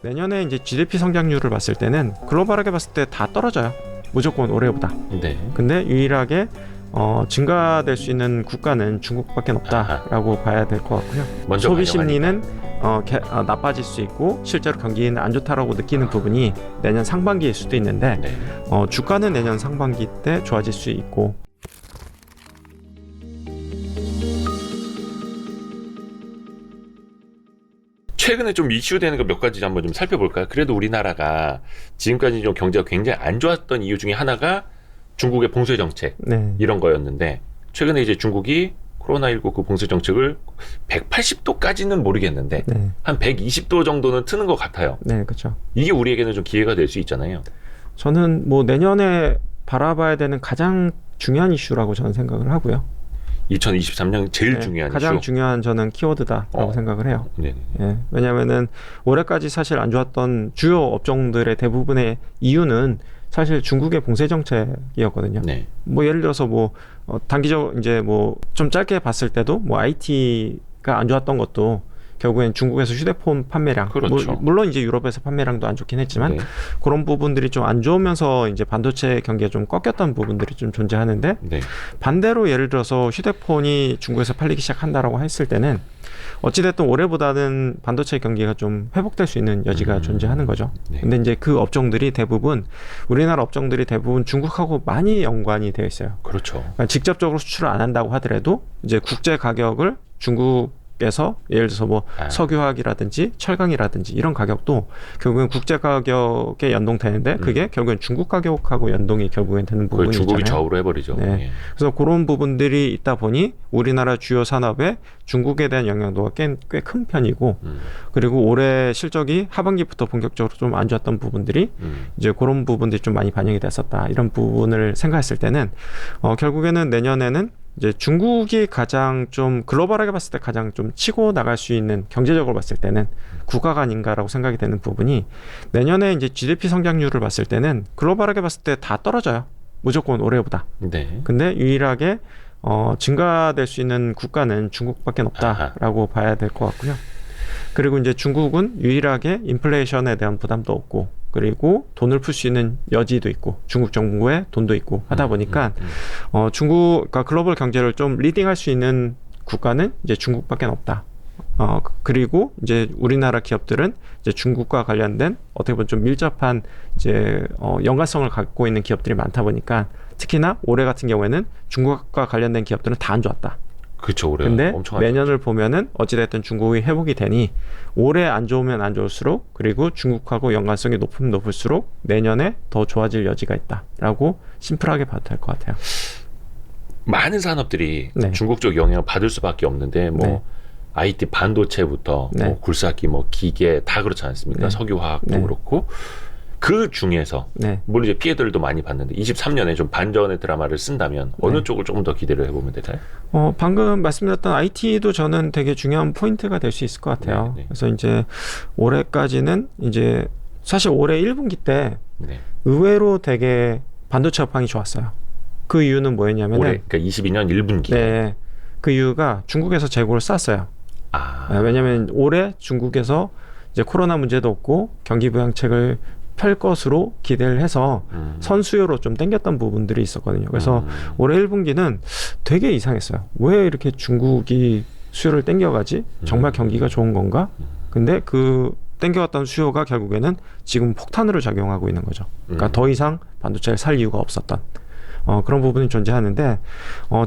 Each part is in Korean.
내년에 이제 GDP 성장률을 봤을 때는 글로벌하게 봤을 때 다 떨어져요. 무조건 올해보다. 네. 근데 유일하게 증가될 수 있는 국가는 중국밖에 없다라고 봐야 될 것 같고요. 먼저 소비 반영하니까. 심리는 나빠질 수 있고 실제로 경기는 안 좋다라고 느끼는 부분이 내년 상반기일 수도 있는데 네. 주가는 내년 상반기 때 좋아질 수 있고. 최근에 좀 이슈되는 거 몇 가지 한번 좀 살펴볼까요? 그래도 우리나라가 지금까지 좀 경제가 굉장히 안 좋았던 이유 중에 하나가 중국의 봉쇄 정책 네. 이런 거였는데 최근에 이제 중국이 코로나19 그 봉쇄 정책을 180도까지는 모르겠는데 네. 한 120도 정도는 트는 것 같아요. 네, 그렇죠. 이게 우리에게는 좀 기회가 될 수 있잖아요. 저는 뭐 내년에 바라봐야 되는 가장 중요한 이슈라고 저는 생각을 하고요. 2023년 제일 네, 중요한 가장 이슈. 중요한 저는 키워드다라고 생각을 해요. 네네. 예, 왜냐하면은 올해까지 사실 안 좋았던 주요 업종들의 대부분의 이유는 사실 중국의 봉쇄 정책이었거든요. 네. 뭐 예를 들어서 뭐 단기적 이제 뭐 좀 짧게 봤을 때도 뭐 IT가 안 좋았던 것도 결국엔 중국에서 휴대폰 판매량, 그렇죠. 물론 이제 유럽에서 판매량도 안 좋긴 했지만 네. 그런 부분들이 좀 안 좋으면서 이제 반도체 경기가 좀 꺾였던 부분들이 좀 존재하는데 네. 반대로 예를 들어서 휴대폰이 중국에서 팔리기 시작한다라고 했을 때는 어찌됐든 올해보다는 반도체 경기가 좀 회복될 수 있는 여지가 존재하는 거죠. 네. 근데 이제 그 업종들이 대부분 우리나라 업종들이 대부분 중국하고 많이 연관이 되어 있어요. 그렇죠. 그러니까 직접적으로 수출을 안 한다고 하더라도 이제 국제 가격을 중국에서 예를 들어서 뭐 석유화학이라든지 철강이라든지 이런 가격도 결국엔 국제 가격에 연동되는데 그게 결국엔 중국 가격하고 연동이 결국엔 되는 그걸 부분이 중국이 있잖아요. 좌우로 해버리죠. 네. 예. 그래서 그런 부분들이 있다 보니 우리나라 주요 산업에 중국에 대한 영향도가 꽤 큰 편이고 그리고 올해 실적이 하반기부터 본격적으로 좀 안 좋았던 부분들이 이제 그런 부분들이 좀 많이 반영이 됐었다. 이런 부분을 생각했을 때는 결국에는 내년에는 이제 중국이 가장 좀 글로벌하게 봤을 때 가장 좀 치고 나갈 수 있는 경제적으로 봤을 때는 국가가 아닌가라고 생각이 되는 부분이 내년에 이제 GDP 성장률을 봤을 때는 글로벌하게 봤을 때 다 떨어져요. 무조건 올해보다. 네. 근데 유일하게 증가될 수 있는 국가는 중국밖에 없다라고 봐야 될 것 같고요. 그리고 이제 중국은 유일하게 인플레이션에 대한 부담도 없고 그리고 돈을 풀 수 있는 여지도 있고 중국 정부의 돈도 있고 하다 보니까 중국, 그러니까 글로벌 경제를 좀 리딩할 수 있는 국가는 이제 중국밖에 없다. 그리고 이제 우리나라 기업들은 이제 중국과 관련된 어떻게 보면 좀 밀접한 이제 연관성을 갖고 있는 기업들이 많다 보니까 특히나 올해 같은 경우에는 중국과 관련된 기업들은 다 안 좋았다. 그렇죠. 올해 근데 엄청 내년을 보면은 어찌됐든 중국이 회복이 되니 올해 안 좋으면 안 좋을수록 그리고 중국하고 연관성이 높으면 높을수록 내년에 더 좋아질 여지가 있다라고 심플하게 봐도 될 것 같아요. 많은 산업들이 네. 중국 쪽 영향을 받을 수밖에 없는데 뭐 네. IT 반도체부터 네. 뭐 굴삭기, 뭐 기계 다 그렇지 않습니까? 네. 석유화학도 네. 그렇고 그 중에서 네. 물론 이제 피해들도 많이 봤는데 23년에 좀 반전의 드라마를 쓴다면 어느 네. 쪽을 조금 더 기대를 해보면 될까요? 방금 말씀드렸던 IT도 저는 되게 중요한 포인트가 될 수 있을 것 같아요. 네, 네. 그래서 이제 올해까지는 이제 사실 올해 1분기 때 네. 의외로 되게 반도체 업황이 좋았어요. 그 이유는 뭐였냐면은 올해 그러니까 22년 1분기. 네, 그 이유가 중국에서 재고를 쌌어요. 왜냐하면 올해 중국에서 이제 코로나 문제도 없고 경기 부양책을 펼 것으로 기대를 해서 선수요로 좀 땡겼던 부분들이 있었거든요. 그래서 올해 1분기는 되게 이상했어요. 왜 이렇게 중국이 수요를 땡겨가지? 정말 경기가 좋은 건가? 근데 그 땡겨왔던 수요가 결국에는 지금 폭탄으로 작용하고 있는 거죠. 그러니까 더 이상 반도체를 살 이유가 없었던 그런 부분이 존재하는데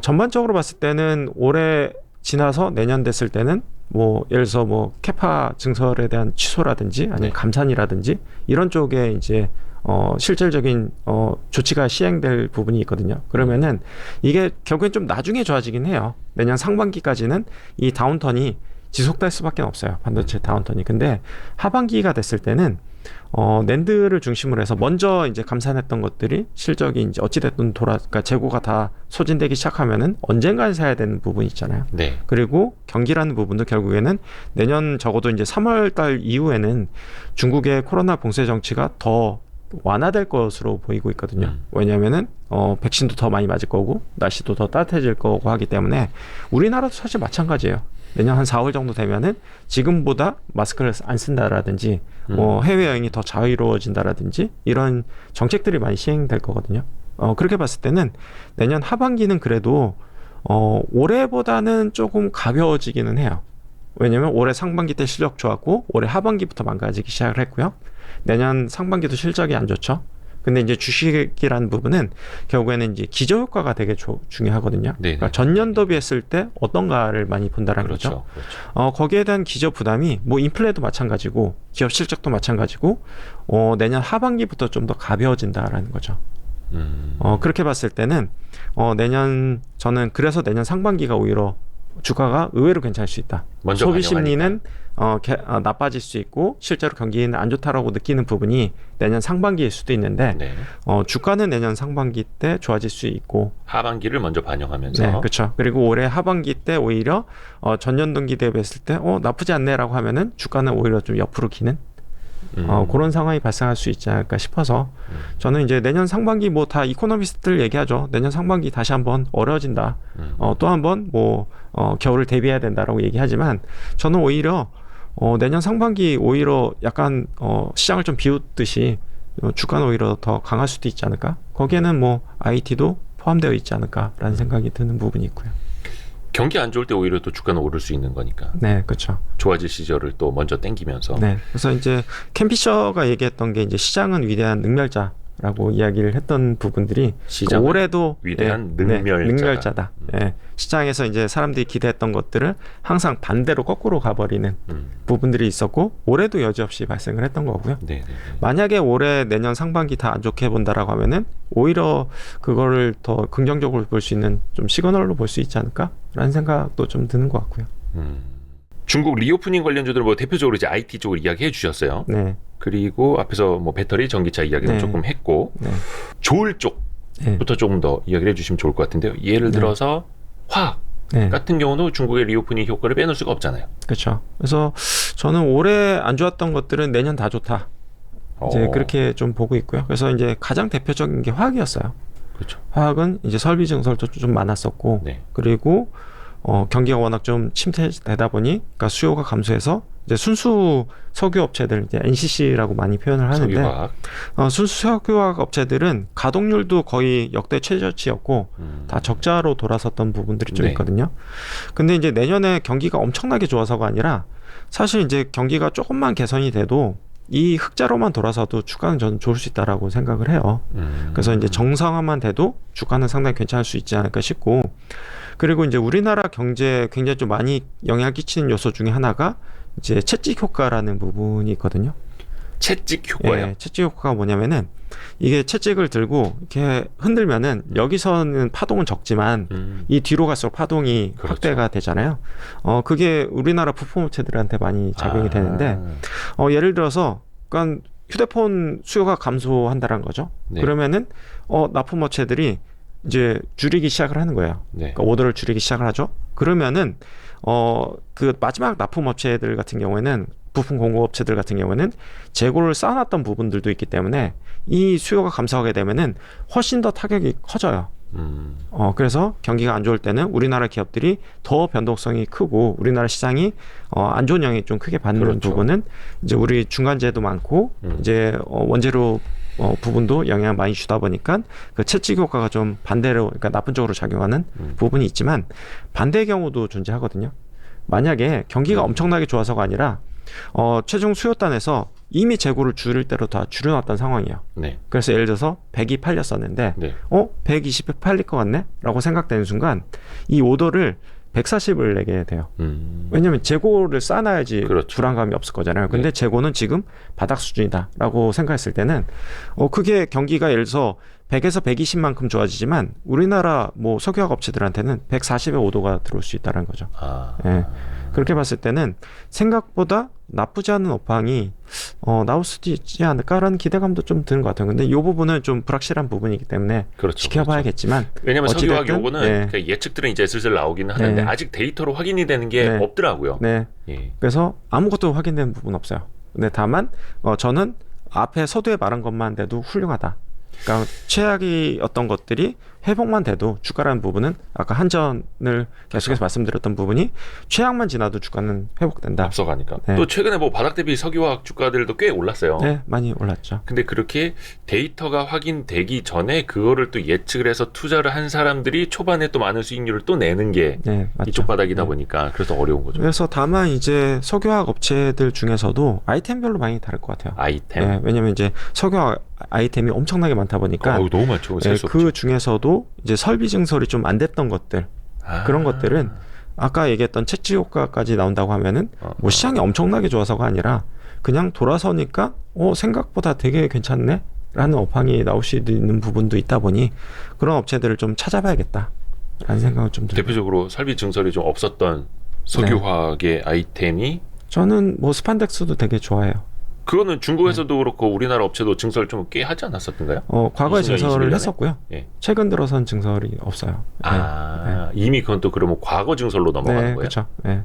전반적으로 봤을 때는 올해 지나서 내년 됐을 때는 뭐 예를 들어서 뭐 캐파 증설에 대한 취소라든지 아니면 네. 감산이라든지 이런 쪽에 이제 실질적인 조치가 시행될 부분이 있거든요. 그러면은 이게 결국엔 좀 나중에 좋아지긴 해요. 내년 상반기까지는 이 다운턴이 지속될 수밖에 없어요. 반도체 다운턴이. 근데 하반기가 됐을 때는 낸드를 중심으로 해서 먼저 이제 감산했던 것들이 실적이 이제 어찌됐든 그러니까 재고가 다 소진되기 시작하면은 언젠간 사야 되는 부분이 있잖아요. 네. 그리고 경기라는 부분도 결국에는 내년 적어도 이제 3월 달 이후에는 중국의 코로나 봉쇄 정치가 더 완화될 것으로 보이고 있거든요. 왜냐하면은 백신도 더 많이 맞을 거고 날씨도 더 따뜻해질 거고 하기 때문에 우리나라도 사실 마찬가지예요. 내년 한 4월 정도 되면은 지금보다 마스크를 안 쓴다라든지 뭐 해외여행이 더 자유로워진다라든지 이런 정책들이 많이 시행될 거거든요. 그렇게 봤을 때는 내년 하반기는 그래도 올해보다는 조금 가벼워지기는 해요. 왜냐면 올해 상반기 때 실적 좋았고 올해 하반기부터 망가지기 시작을 했고요. 내년 상반기도 실적이 안 좋죠. 근데 이제 주식이라는 부분은 결국에는 이제 기저효과가 되게 중요하거든요. 그러니까 전년도 비했을 때 어떤가를 많이 본다라는 거죠. 그렇죠. 거기에 대한 기저 부담이 뭐 인플레도 마찬가지고 기업 실적도 마찬가지고 내년 하반기부터 좀 더 가벼워진다라는 거죠. 그렇게 봤을 때는 저는 그래서 내년 상반기가 오히려 주가가 의외로 괜찮을 수 있다. 소비 심리는 나빠질 수 있고 실제로 경기는 안 좋다라고 느끼는 부분이 내년 상반기일 수도 있는데 주가는 내년 상반기 때 좋아질 수 있고 하반기를 먼저 반영하면서 네, 그렇죠. 그리고 올해 하반기 때 오히려 전년 동기 대비했을 때 나쁘지 않네라고 하면은 주가는 오히려 좀 옆으로 기는 그런 상황이 발생할 수 있지 않을까 싶어서 저는 이제 내년 상반기 뭐 다 이코노미스트들 얘기하죠. 내년 상반기 다시 한번 어려워진다. 또 한번 뭐 겨울을 대비해야 된다라고 얘기하지만 저는 오히려 내년 상반기 오히려 약간 시장을 좀 비웃듯이 주가는 오히려 더 강할 수도 있지 않을까. 거기에는 뭐 IT도 포함되어 있지 않을까라는 생각이 드는 부분이 있고요. 경기 안 좋을 때 오히려 또 주가는 오를 수 있는 거니까. 네, 그렇죠. 좋아질 시절을 또 먼저 땡기면서. 네, 그래서 이제 캔 피셔가 얘기했던 게 이제 시장은 위대한 능멸자라고 이야기를 했던 부분들이 올해도 위대한 능멸자다. 시장에서 이제 사람들이 기대했던 것들을 항상 반대로 거꾸로 가버리는 부분들이 있었고 올해도 여지없이 발생을 했던 거고요. 만약에 올해 내년 상반기 다 안 좋게 본다라고 하면은 오히려 그거를 더 긍정적으로 볼 수 있는 좀 시그널로 볼 수 있지 않을까라는 생각도 좀 드는 것 같고요. 중국 리오프닝 관련주들 뭐 대표적으로 이제 IT 쪽을 이야기해 주셨어요. 네. 그리고 앞에서 뭐 배터리, 전기차 이야기는 조금 했고 좋을 쪽부터 조금 더 이야기를 해주시면 좋을 것 같은데요. 예를 들어서 화학 같은 경우도 중국의 리오프닝 효과를 빼놓을 수가 없잖아요. 그렇죠. 그래서 저는 올해 안 좋았던 것들은 내년 다 좋다. 이제 그렇게 좀 보고 있고요. 그래서 이제 가장 대표적인 게 화학이었어요. 그렇죠. 화학은 이제 설비 증설도 좀 많았었고, 그리고 경기가 워낙 좀 침체되다 보니, 그러니까 수요가 감소해서 이제 순수 석유 업체들 이제 NCC라고 많이 표현을 하는데, 석유화학. 순수 석유화학 업체들은 가동률도 거의 역대 최저치였고 다 적자로 돌아섰던 부분들이 좀 있거든요. 근데 이제 내년에 경기가 엄청나게 좋아서가 아니라 사실 이제 경기가 조금만 개선이 돼도 이 흑자로만 돌아서도 주가는 저는 좋을 수 있다라고 생각을 해요. 그래서 이제 정상화만 돼도 주가는 상당히 괜찮을 수 있지 않을까 싶고, 그리고 이제 우리나라 경제에 굉장히 좀 많이 영향을 끼치는 요소 중에 하나가 이제 채찍 효과라는 부분이 있거든요. 채찍 효과요? 네, 채찍 효과가 뭐냐면은 이게 채찍을 들고 이렇게 흔들면은 여기서는 파동은 적지만 이 뒤로 갈수록 파동이 확대가 되잖아요. 그게 우리나라 부품업체들한테 많이 작용이 되는데 예를 들어서 그러니까 휴대폰 수요가 감소한다는 거죠. 그러면은 납품업체들이 이제 줄이기 시작을 하는 거예요. 그러니까 오더를 줄이기 시작을 하죠. 그러면은 그 마지막 납품업체들 같은 경우에는 부품 공급업체들 같은 경우에는 재고를 쌓아놨던 부분들도 있기 때문에 이 수요가 감소하게 되면은 훨씬 더 타격이 커져요. 그래서 경기가 안 좋을 때는 우리나라 기업들이 더 변동성이 크고 우리나라 시장이 안 좋은 영향이 좀 크게 받는 부분은 이제 우리 중간재도 많고 이제 원재료 부분도 영향을 많이 주다 보니까 그 채찍 효과가 좀 반대로, 그러니까 나쁜 쪽으로 작용하는 부분이 있지만 반대의 경우도 존재하거든요. 만약에 경기가 엄청나게 좋아서가 아니라 최종 수요단에서 이미 재고를 줄일 대로 다 줄여놨던 상황이에요. 그래서 예를 들어서 100이 팔렸었는데 120에 팔릴 것 같네? 라고 생각되는 순간 이 오더를 140을 내게 돼요. 왜냐하면 재고를 쌓아놔야지 불안감이 없을 거잖아요. 근데 재고는 지금 바닥 수준이다라고 생각했을 때는 그게 경기가 예를 들어서 100에서 120만큼 좋아지지만 우리나라 뭐 석유화학 업체들한테는 140의 오더가 들어올 수 있다는 거죠. 그렇게 봤을 때는 생각보다 나쁘지 않은 업황이 나올 수도 있지 않을까라는 기대감도 좀 드는 것 같아요. 근데 이 부분은 좀 불확실한 부분이기 때문에 지켜봐야겠지만 왜냐하면 석유화학 요거는 예측들은 이제 슬슬 나오기는 하는데 아직 데이터로 확인이 되는 게 없더라고요. 그래서 아무것도 확인되는 부분 없어요. 근데 다만 저는 앞에 서두에 말한 것만 돼도 훌륭하다. 그러니까 최악이었던 것들이 회복만 돼도 주가라는 부분은 아까 한전을 계속해서 말씀드렸던 부분이 최악만 지나도 주가는 회복된다. 앞서가니까. 네. 또 최근에 뭐 바닥 대비 석유화학 주가들도 꽤 올랐어요. 네, 많이 올랐죠. 근데 그렇게 데이터가 확인되기 전에 그거를 또 예측을 해서 투자를 한 사람들이 초반에 또 많은 수익률을 또 내는 게 네, 맞죠. 이쪽 바닥이다 네. 보니까 그래서 어려운 거죠. 그래서 다만 이제 석유화학 업체들 중에서도 아이템별로 많이 다를 것 같아요. 아이템. 네, 왜냐면 이제 석유화학 아이템이 엄청나게 많다 보니까 너무 많죠. 네, 그 중에서도 이제 설비 증설이 좀 안 됐던 것들 그런 것들은 아까 얘기했던 채취 효과까지 나온다고 하면은 뭐 시장이 엄청나게 좋아서가 아니라 그냥 돌아서니까 생각보다 되게 괜찮네 라는 업황이 나올 수 있는 부분도 있다 보니 그런 업체들을 좀 찾아봐야겠다 라는 생각을 좀 들어요. 대표적으로 설비 증설이 좀 없었던 석유화학의 네. 아이템이 저는 뭐 스판덱스도 되게 좋아해요. 그거는 중국에서도 그렇고 우리나라 업체도 증설 좀 꽤 하지 않았었던가요? 과거에 20년, 증설을 21년에? 했었고요. 예. 최근 들어선 증설이 없어요. 네. 이미 그건 또 그러면 과거 증설로 넘어가는 거예요? 그렇죠. 네.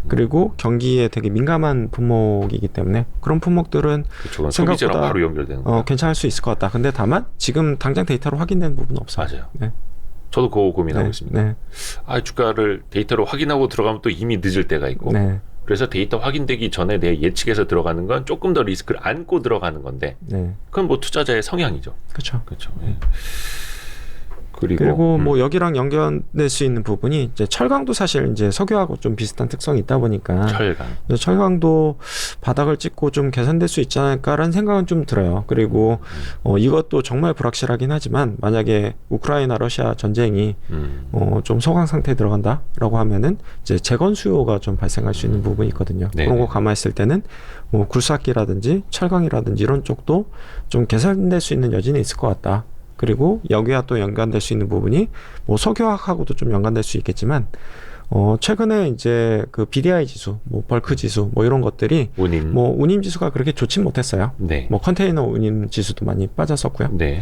그리고 경기에 되게 민감한 품목이기 때문에 그런 품목들은 그렇죠. 소비재랑 바로 연결되는 거예요. 괜찮을 수 있을 것 같다. 근데 다만 지금 당장 데이터로 확인된 부분은 없어요. 맞아요. 네. 저도 그거 고민하고 네. 있습니다. 네. 주가를 데이터로 확인하고 들어가면 또 이미 늦을 때가 있고 네. 그래서 데이터 확인되기 전에 내 예측해서 들어가는 건 조금 더 리스크를 안고 들어가는 건데 네. 그건 뭐 투자자의 성향이죠. 그렇죠. 그렇죠. 네. 그리고 뭐 여기랑 연결될 수 있는 부분이 이제 철강도 사실 이제 석유하고 좀 비슷한 특성이 있다 보니까 철강도 바닥을 찍고 좀 개선될 수 있지 않을까라는 생각은 좀 들어요. 그리고 이것도 정말 불확실하긴 하지만 만약에 우크라이나 러시아 전쟁이 좀 소강 상태에 들어간다라고 하면은 이제 재건 수요가 좀 발생할 수 있는 부분이 있거든요. 네네. 그런 거 감안했을 때는 뭐 굴삭기라든지 철강이라든지 이런 쪽도 좀 개선될 수 있는 여지는 있을 것 같다. 그리고 여기와 또 연관될 수 있는 부분이 뭐 석유화학하고도 좀 연관될 수 있겠지만 최근에 이제 그 BDI 지수, 뭐 벌크 지수, 뭐 이런 것들이 운임 지수가 그렇게 좋진 못했어요. 네. 뭐 컨테이너 운임 지수도 많이 빠졌었고요. 네.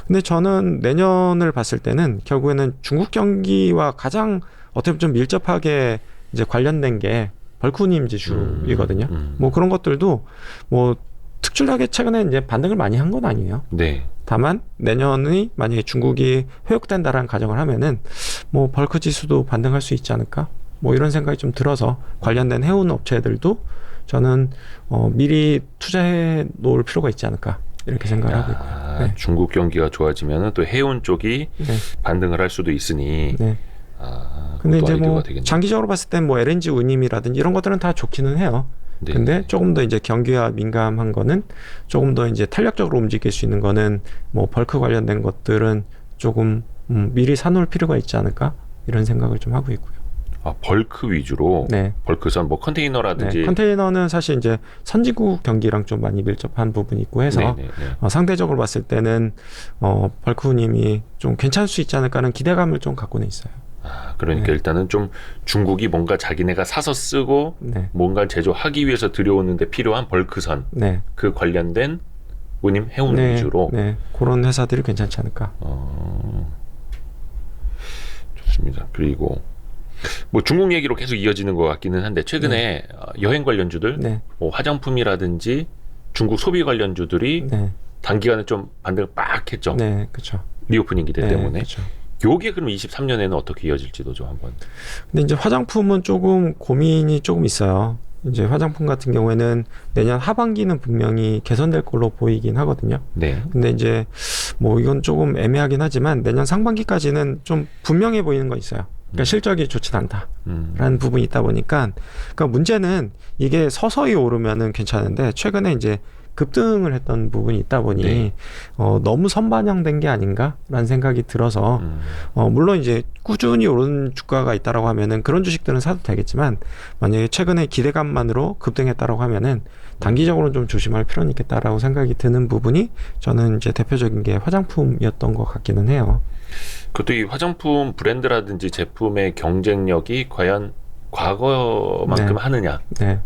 근데 저는 내년을 봤을 때는 결국에는 중국 경기와 가장 어떻게 보면 좀 밀접하게 이제 관련된 게 벌크 운임 지수이거든요. 뭐 그런 것들도 뭐 특출나게 최근에 이제 반등을 많이 한 건 아니에요. 네. 다만 내년이 만약에 중국이 회복된다라는 가정을 하면은 뭐 벌크 지수도 반등할 수 있지 않을까? 뭐 이런 생각이 좀 들어서 관련된 해운 업체들도 저는 미리 투자해 놓을 필요가 있지 않을까 이렇게 생각을 하고 있고요. 네. 중국 경기가 좋아지면은 또 해운 쪽이 네. 반등을 할 수도 있으니. 네. 근데 이제 뭐 장기적으로 봤을 땐 뭐 LNG 운임이라든지 이런 것들은 다 좋기는 해요. 네. 근데 조금 더 이제 경기와 민감한 거는 조금 더 이제 탄력적으로 움직일 수 있는 거는 뭐 벌크 관련된 것들은 조금 미리 사놓을 필요가 있지 않을까 이런 생각을 좀 하고 있고요. 벌크 위주로. 네. 벌크선 뭐 컨테이너라든지. 네. 컨테이너는 사실 이제 선진국 경기랑 좀 많이 밀접한 부분이 있고 해서 상대적으로 봤을 때는 벌크 운임이 좀 괜찮을 수 있지 않을까 하는 기대감을 좀 갖고는 있어요. 그러니까 네. 일단은 좀 중국이 뭔가 자기네가 사서 쓰고 뭔가 제조하기 위해서 들여오는데 필요한 벌크선 그 관련된 운임 해운 위주로 그런 회사들이 괜찮지 않을까. 좋습니다. 그리고 뭐 중국 얘기로 계속 이어지는 것 같기는 한데 최근에 여행 관련주들 뭐 화장품이라든지 중국 소비 관련주들이 단기간에 좀 반등을 빡 했죠. 네, 그렇죠. 리오프닝 기대 때문에. 그쵸. 요게 그럼 23년에는 어떻게 이어질지도 좀 한번. 근데 이제 화장품은 조금 고민이 조금 있어요. 이제 화장품 같은 경우에는 내년 하반기는 분명히 개선될 걸로 보이긴 하거든요. 네. 근데 이제 뭐 이건 조금 애매하긴 하지만 내년 상반기까지는 좀 분명해 보이는 건 있어요. 그러니까 실적이 좋진 않다라는 부분이 있다 보니까 그러니까 문제는 이게 서서히 오르면은 괜찮은데 최근에 이제 급등을 했던 부분이 있다 보니 너무 선반영된 게 아닌가라는 생각이 들어서 물론 이제 꾸준히 오른 주가가 있다라고 하면은 그런 주식들은 사도 되겠지만 만약에 최근에 기대감만으로 급등했다라고 하면은 단기적으로는 좀 조심할 필요는 있겠다라고 생각이 드는 부분이 저는 이제 대표적인 게 화장품이었던 것 같기는 해요. 그것도 이 화장품 브랜드라든지 제품의 경쟁력이 과연 과거만큼 하느냐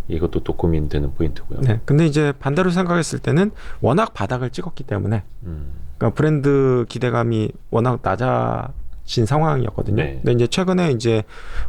이것도 또 고민되는 포인트고요. 네. 근데 이제 반대로 생각했을 때는 워낙 바닥을 찍었기 때문에 그러니까 브랜드 기대감이 워낙 낮아진 상황이었거든요. 근데 이제 최근에 이제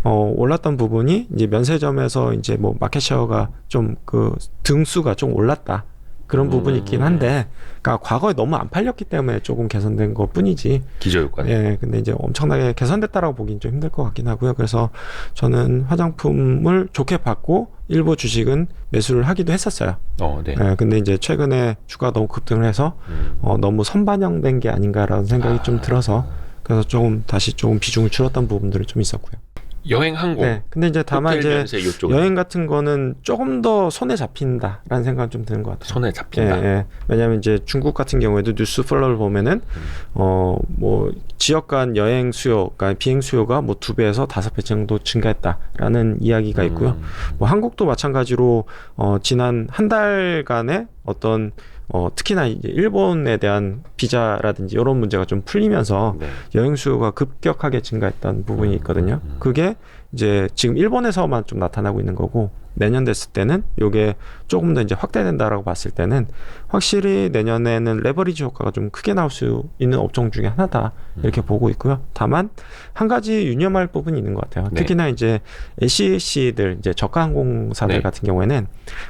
올랐던 부분이 이제 면세점에서 이제 뭐 마켓 셰어가 좀 그 등수가 좀 올랐다. 그런 부분이 있긴 한데, 그러니까 과거에 너무 안 팔렸기 때문에 조금 개선된 것 뿐이지. 기저효과는. 예, 근데 이제 엄청나게 개선됐다라고 보기는 좀 힘들 것 같긴 하고요. 그래서 저는 화장품을 좋게 봤고 일부 주식은 매수를 하기도 했었어요. 네. 예, 근데 이제 최근에 주가 너무 급등을 해서 너무 선반영된 게 아닌가라는 생각이 좀 들어서 그래서 조금 다시 조금 비중을 줄였던 부분들이 좀 있었고요. 여행 항공. 네. 근데 이제 다만 이제 면세 여행 같은 거는 조금 더 손에 잡힌다라는 생각은 좀 드는 것 같아요. 손에 잡힌다. 예, 예. 왜냐하면 이제 중국 같은 경우에도 뉴스 플로우를 보면은 뭐 지역 간 여행 수요, 그러니까 비행 수요가 뭐 2배에서 5배 정도 증가했다라는 이야기가 있고요. 뭐 한국도 마찬가지로 지난 한 달간의 어떤 특히나 이제 일본에 대한 비자라든지 이런 문제가 좀 풀리면서 네. 여행 수요가 급격하게 증가했던 부분이 있거든요. 그게 이제 지금 일본에서만 좀 나타나고 있는 거고 내년 됐을 때는 이게 조금 더 이제 확대된다라고 봤을 때는 확실히 내년에는 레버리지 효과가 좀 크게 나올 수 있는 업종 중에 하나다 이렇게 보고 있고요. 다만 한 가지 유념할 부분이 있는 것 같아요. 네. 특히나 이제 LCC들 이제 저가 항공사들 네. 같은 경우에는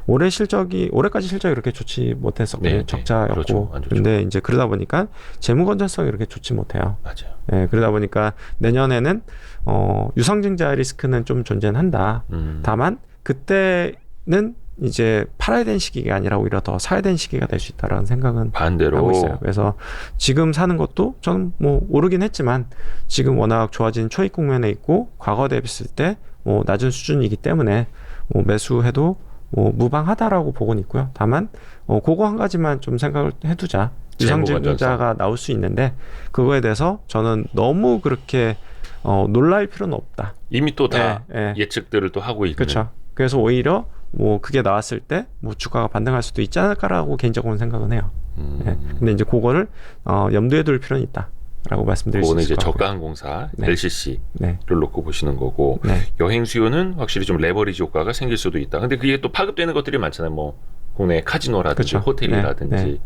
올해까지 실적이 이렇게 좋지 못했었거든요. 네, 네. 적자였고. 그렇죠. 안 좋죠. 근데 이제 그러다 보니까 재무 건전성이 이렇게 좋지 못해요. 맞아요. 예, 그러다 보니까 내년에는 유상증자 리스크는 좀 존재는 한다. 다만 그때는 이제 팔아야 되는 시기가 아니라 오히려 더 사야 되는 시기가 될 수 있다라는 생각은 반대로 하고 있어요. 그래서 지금 사는 것도 저는 뭐 오르긴 했지만 지금 워낙 좋아진 초입 국면에 있고 과거 대비했을 때 뭐 낮은 수준이기 때문에 뭐 매수해도 뭐 무방하다라고 보고는 있고요. 다만 그거 한 가지만 좀 생각을 해두자. 유상증자가 나올 수 있는데 그거에 대해서 저는 너무 그렇게 놀랄 필요는 없다. 이미 또 다 예. 예측들을 또 하고 있는. 그렇죠. 그래서 오히려 뭐 그게 나왔을 때 뭐 주가가 반등할 수도 있지 않을까라고 개인적으로는 생각은 해요. 예. 근데 이제 그거를 염두에 둘 필요는 있다라고 말씀드릴 수 그거는 있을 이제 것 같고요. 저가항공사 네. LCC를 네. 놓고 보시는 거고 네. 여행 수요는 확실히 좀 레버리지 효과가 생길 수도 있다. 근데 그게 또 파급되는 것들이 많잖아요. 뭐 국내 카지노라든지 그렇죠. 호텔이라든지.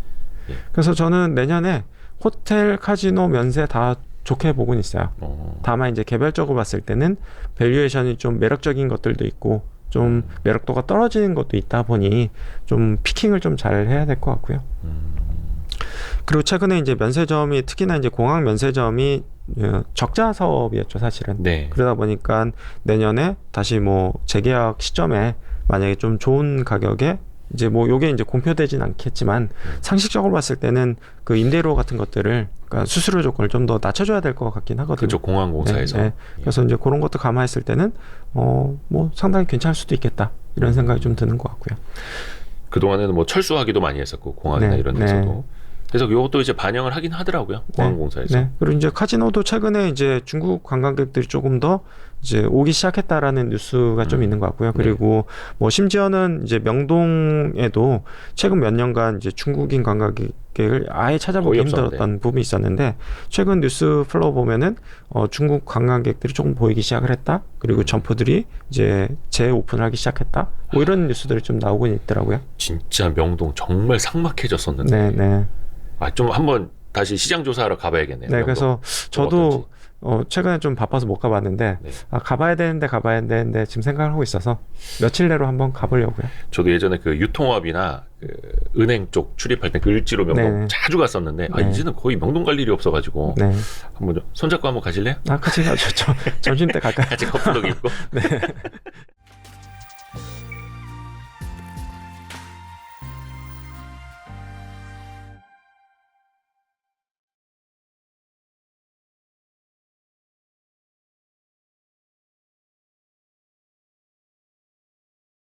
네. 그래서 저는 내년에 호텔, 카지노, 면세 다 좋게 보고는 있어요. 다만 이제 개별적으로 봤을 때는 밸류에이션이 좀 매력적인 것들도 있고 좀 매력도가 떨어지는 것도 있다 보니 좀 피킹을 좀 잘 해야 될 것 같고요. 그리고 최근에 이제 면세점이 특히나 이제 공항 면세점이 적자 사업이었죠, 사실은. 네. 그러다 보니까 내년에 다시 뭐 재계약 시점에 만약에 좀 좋은 가격에 이제 뭐 요게 이제 공표되진 않겠지만 상식적으로 봤을 때는 그 임대료 같은 것들을 그러니까 수수료 조건을 좀 더 낮춰줘야 될 것 같긴 하거든요. 그렇죠. 공항공사에서. 네, 네. 그래서 이제 그런 것도 감안했을 때는 뭐 상당히 괜찮을 수도 있겠다 이런 생각이 좀 드는 것 같고요. 그 동안에는 뭐 철수하기도 많이 했었고 공항이나 네, 이런 데서도. 네. 그래서 이것도 이제 반영을 하긴 하더라고요. 공항공사에서. 네. 그리고 이제 카지노도 최근에 이제 중국 관광객들이 조금 더 이제 오기 시작했다라는 뉴스가 좀 있는 것 같고요. 그리고 뭐 심지어는 이제 명동에도 최근 몇 년간 이제 중국인 관광객을 아예 찾아보기 힘들었던 부분이 있었는데 최근 뉴스 플로우 보면은 중국 관광객들이 조금 보이기 시작을 했다. 그리고 점포들이 이제 재오픈을 하기 시작했다. 뭐 이런 뉴스들이 좀 나오고 있더라고요. 진짜 명동 정말 삭막해졌었는데. 네. 좀 한번 다시 시장 조사하러 가봐야겠네요. 네, 명동. 그래서 저도 최근에 좀 바빠서 못 가봤는데 네. 가봐야 되는데 지금 생각을 하고 있어서 며칠 내로 한번 가보려고요. 저도 예전에 그 유통업이나 그 은행 쪽 출입할 때 그 을지로 명동 네네. 자주 갔었는데 이제는 거의 명동 갈 일이 없어가지고 네. 한번 손잡고 한번 가실래요? 같이 가죠. 점심 때 갈까요? 같이 커플룩 입고. 네.